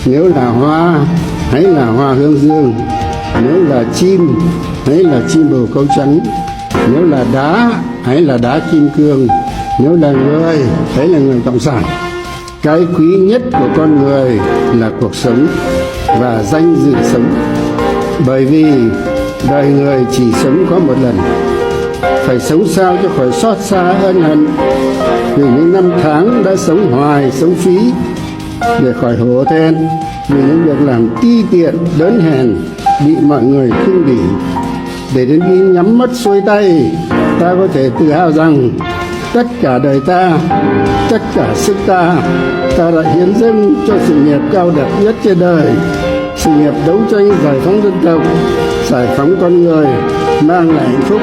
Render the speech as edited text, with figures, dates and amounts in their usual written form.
nếu là hoa hãy là hoa hướng dương, nếu là chim hãy là chim bồ câu trắng, nếu là đá hãy là đá kim cương, nếu là người hãy là người cộng sản. Cái quý nhất của con người là cuộc sống và danh dự sống, bởi vì đời người chỉ sống có một lần, phải sống sao cho khỏi xót xa ân hận vì những năm tháng đã sống hoài sống phí, để khỏi hổ thẹn vì những việc làm ti tiện đớn hèn bị mọi người khinh bỉ, để đến khi nhắm mắt xuôi tay ta có thể tự hào rằng tất cả đời ta, tất cả sức ta đã hiến dâng cho sự nghiệp cao đẹp nhất trên đời, sự nghiệp đấu tranh giải phóng dân tộc, giải phóng con người, mang lại hạnh phúc.